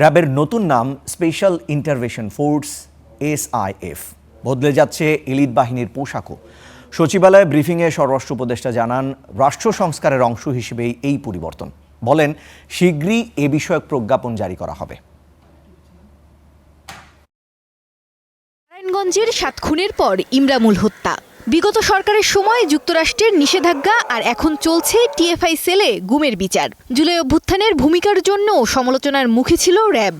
র্যাবের নতুন নাম স্পেশাল ইন্টারভেনশন ফোর্স SIF। বদলে যাচ্ছে এলিট বাহিনীর পোশাকও। সচিবালয়ে ব্রিফিংয়ে স্বরাষ্ট্র উপদেষ্টা জানান, রাষ্ট্র সংস্কারের অংশ হিসেবেই এই পরিবর্তন। বলেন, শীঘ্রই এ বিষয়ক প্রজ্ঞাপন জারি করা হবে। নারায়ণগঞ্জের 7 খুনের পর ইমরামুল হত্যা, বিগত সরকারের সময় যুক্তরাষ্ট্রের নিষেধাজ্ঞা, আর এখন চলছে TFI সেলে গুমের বিচার। জুলাই অভ্যুত্থানের ভূমিকার জন্য সমালোচনার মুখে ছিল র্যাব।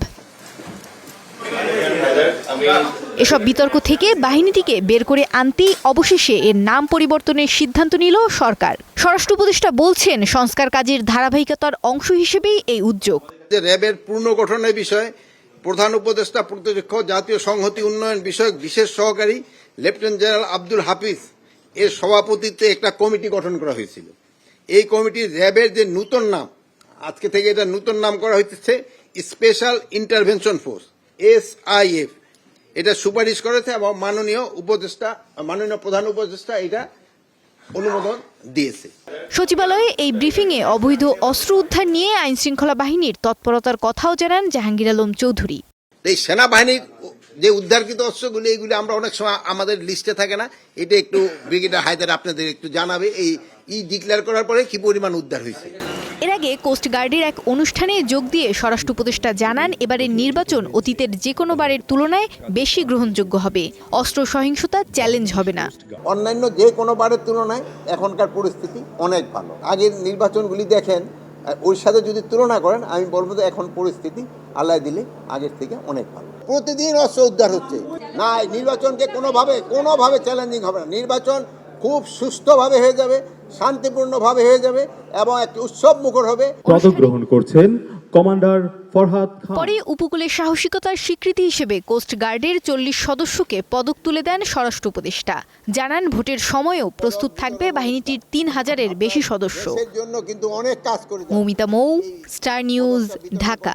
এসব বিতর্ক থেকে বাহিনীটিকে বের করে আনতেই অবশেষে এর নাম পরিবর্তনের সিদ্ধান্ত নিল সরকার। স্বরাষ্ট্র উপদেষ্টা বলছেন, সংস্কার কাজের ধারাবাহিকতার অংশ হিসেবেই এই উদ্যোগ। র্যাবের পুনর্গঠনের বিষয়ে প্রধান উপদেষ্টা প্রত্যক্ষ জাতীয় সংহতি উন্নয়ন বিষয়ক বিশেষ সহকারী লেফটেন্যান্ট জেনারেল আব্দুল হাফিজ এর সভাপতিত্বে একটা কমিটি গঠন করা হয়েছিল। এই কমিটির র্যাবের যে নতুন নাম, আজকে থেকে এটা নতুন নাম করা হয়েছে স্পেশাল ইন্টারভেনশন ফোর্স SIF। এটা সুপারিশ করেছে এবং মাননীয় প্রধান উপদেষ্টা এটা অনুমোদন দিয়েছে। সচিবালয়ে এই ব্রিফিংয়ে অবৈধ অস্ত্র উদ্ধার নিয়ে আইন শৃঙ্খলা বাহিনীর তৎপরতার কথাও জানান জাহাঙ্গীর আলম চৌধুরী। এই সেনাবাহিনীর যে উদ্ধারকৃত অস্ত্রগুলি, এগুলি আমরা অনেক সময় আমাদের লিস্টে থাকে না, এটা একটু ব্রিগেডিয়ার হায়দার আপনাদের একটু জানাবে এই ডিক্লেয়ার করার পরে কি পরিমাণ উদ্ধার হয়েছে। এর আগে কোস্টগার্ডের এক অনুষ্ঠানে যোগ দিয়ে স্বরাষ্ট্র উপদেষ্টা জানান, এবারের নির্বাচন অতীতের যে কোনো বারের তুলনায় বেশি গ্রহণযোগ্য হবে। অস্ত্র সহিংসতা চ্যালেঞ্জ হবে না। অন্যান্য যে কোনো বারের তুলনায় এখনকার পরিস্থিতি অনেক ভালো। আগের নির্বাচনগুলি দেখেন, ওই সাথে যদি তুলনা করেন, আমি বলবো যে এখন পরিস্থিতি আল্লাহ দিলে আগের থেকে অনেক ভালো। প্রতিদিন অস্ত্র উদ্ধার হচ্ছে না। নির্বাচনকে কোনোভাবে চ্যালেঞ্জিং হবে না। নির্বাচন খুব সুষ্ঠুভাবে হয়ে যাবে, শান্তিপূর্ণভাবে হয়ে যাবে এবং একটি উৎসব মুখর হবে। পদক গ্রহণ করছেন কমান্ডার ফরহাদ খান। পরে উপকূলের সাহসিকতার স্বীকৃতি হিসেবে কোস্টগার্ডের 40 সদস্যকে পদক তুলে দেন স্বরাষ্ট্র উপদেষ্টা। জানান, ভোটের সময়ও প্রস্তুত থাকবে বাহিনীটির 3000-এর বেশি সদস্য। জন্য কিন্তু অনেক কাজ করে। মৌমিতা মৌ, স্টার নিউজ, ঢাকা।